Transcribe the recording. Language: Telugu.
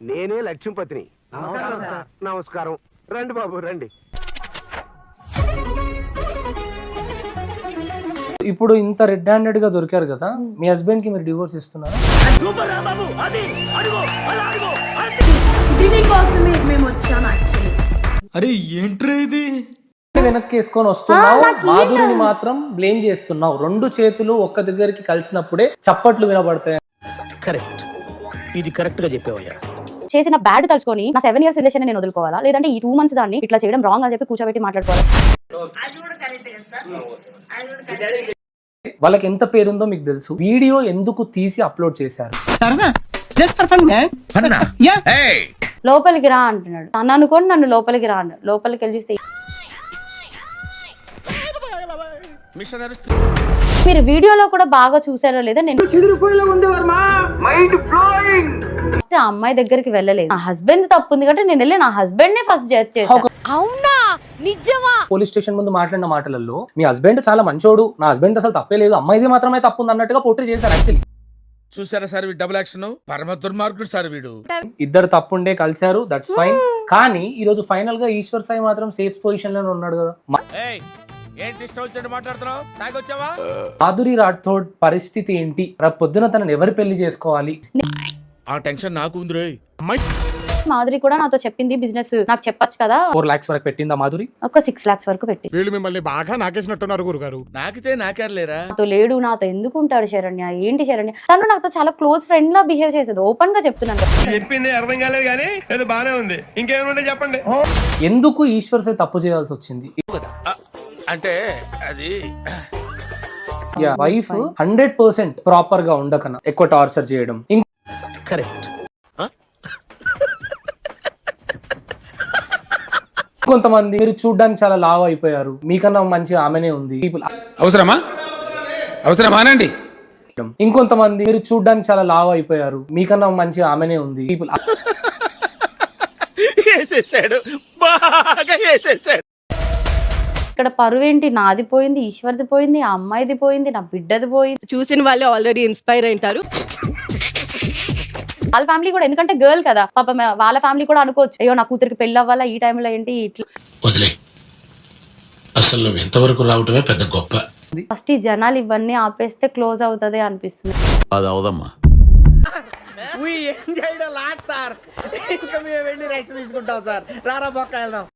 నేనే లక్ష్మీపతిని. నమస్కారం. రండి బాబు రండి. ఇప్పుడు ఇంత రెడ్ హ్యాండెడ్ గా దొరికారు కదా, మీ హస్బెండ్ కి మీరు డివోర్స్ ఇస్తున్నారా? అరే ఏంట్రా ఇది? వెనక్కి వేసుకొని వస్తున్నావు, మాధురిని మాత్రం బ్లేమ్ చేస్తున్నావు. రెండు చేతులు ఒక్క దగ్గరికి కలిసినప్పుడే చప్పట్లు వినబడతాయి. కరెక్ట్, ఇది కరెక్ట్ గా చెప్పావయ్యా. చేసిన బ్యాడ్ తలుచుకొని నా 7 years రిలేషన్ నేను వదులుకోవాలా, లేదంటే ఈ 2 months దాన్ని ఇట్లా చేయడం రాంగ్ అని చెప్పి కూర్చోబెట్టి మాట్లాడుకోవాలి. వాళ్ళకి ఎంత పేరుందో మీకు తెలుసు. వీడియో ఎందుకు తీసి అప్లోడ్ చేశారు? లోపలికి రా అంటున్నాడు. నన్ను అనుకోండి, నన్ను లోపలికి రా అన్నాడు. లోపలికి వెళ్ళిస్తే మీరు వీడియోలో కూడా బాగా చూసారో లేదా, నేను ఫస్ట్ ఆ అమ్మాయి దగ్గరికి వెళ్ళలేదు. నా హస్బెండ్ తప్పు ఉంది కాబట్టి నేను వెళ్ళి నా హస్బెండ్ నే ఫస్ట్ జడ్జ్ చేశాను. అవునా, నిజమా? పోలీస్ స్టేషన్ ముందు మాట్లాడిన మాటలలో మీ హస్బెండ్ చాలా మంచోడు, నా హస్బెండ్ అసలు తప్పే లేదు, అమ్మాయిది మాత్రమే తప్పు ఉంది అన్నట్టుగా పోర్ట్రే చేశారు. యాక్చువల్లీ చూసారా సార్ వీడు డబుల్ యాక్షన్, పరమ దుర్మార్గుడు సార్ వీడు. ఇద్దరు తప్పుండే కలిశారు, దట్స్ ఫైన్. కానీ ఈ రోజు ఫైనల్ గా ఈశ్వర్ సాయి మాత్రం సేఫ్ పొజిషన్ లోనే ఉన్నాడు కదా. మాధురి రాథోడ్ పరిస్థితి ఏంటి? రేపు పొద్దున తనని ఎవరు పెళ్లి చేసుకోవాలి? ఆ టెన్షన్ నాకు ఉంది. మాధురి కూడా నాతో చెప్పింది బిజినెస్ నాకు చెప్పొచ్చు కదా. 4 lakhs వరకు పెట్టిందా మాధురి? ఒక 6 lakhs వరకు పెట్టి. వీళ్ళు మిమ్మల్ని బాగా నాకేసినట్టున్నారు గురుగారు. నాకితే నాకేర్లేరా? నాతో లేడు, నాతో ఎందుకు ఉంటాడు శరణ్య, ఏంటి శరణ్య? తను నాతో చాలా క్లోజ్ ఫ్రెండ్ లా బిహేవ్ చేసేది. ఓపెన్ గా చెప్తున్నాను. చెప్పింది అర్థం కాలేదు కానీ ఏదో బానే ఉంది. ఇంకేమైనా చెప్పండి. ఎందుకు ఈశ్వర్ సాయి తప్పు చేయాల్సి వచ్చింది? అంటే అది వైఫ్ 100% ప్రాపర్ గా ఉండకనా ఎక్కువ టార్చర్ చేయడం. కరెక్ట్. కొంతమంది మీరు చూడ్డానికి చాలా లావ్ అయిపోయారు, మీకన్నా మంచి ఆమెనే ఉంది. అవసరమానండి. ఇంకొంతమంది మీరు చూడ్డానికి చాలా లావ్ అయిపోయారు, మీకన్నా మంచి ఆమెనే ఉంది. ఇక్కడ పరువేంటి? నాది పోయింది, ఈశ్వర్ది పోయింది, ఆ అమ్మాయిది పోయింది, నా బిడ్డది పోయింది. చూసిన వాళ్ళే ఆల్రెడీ ఇన్స్పైర్ అయింటారు. వాళ్ళ ఫ్యామిలీ కూడా, ఎందుకంటే గర్ల్ కదా పాప, వాళ్ళ ఫ్యామిలీ కూడా అనుకోవచ్చు, అయ్యో నా కూతురికి పెళ్లి అవ్వాలా ఈ టైంలో ఏంటి ఇట్లా. వదిలే, అసలు నువ్వు ఎంతవరకు రావటమే పెద్ద గొప్ప. ఫస్ట్ ఈ జనాలు ఇవన్నీ ఆపేస్తే క్లోజ్ అవుతుంది అనిపిస్తుంది. అది అవదమ్మా. ఇంకా మేము వెళ్ళి రైట్స్ తీసుకుంటాం సార్. రారా బొక్క వెళ్దాం.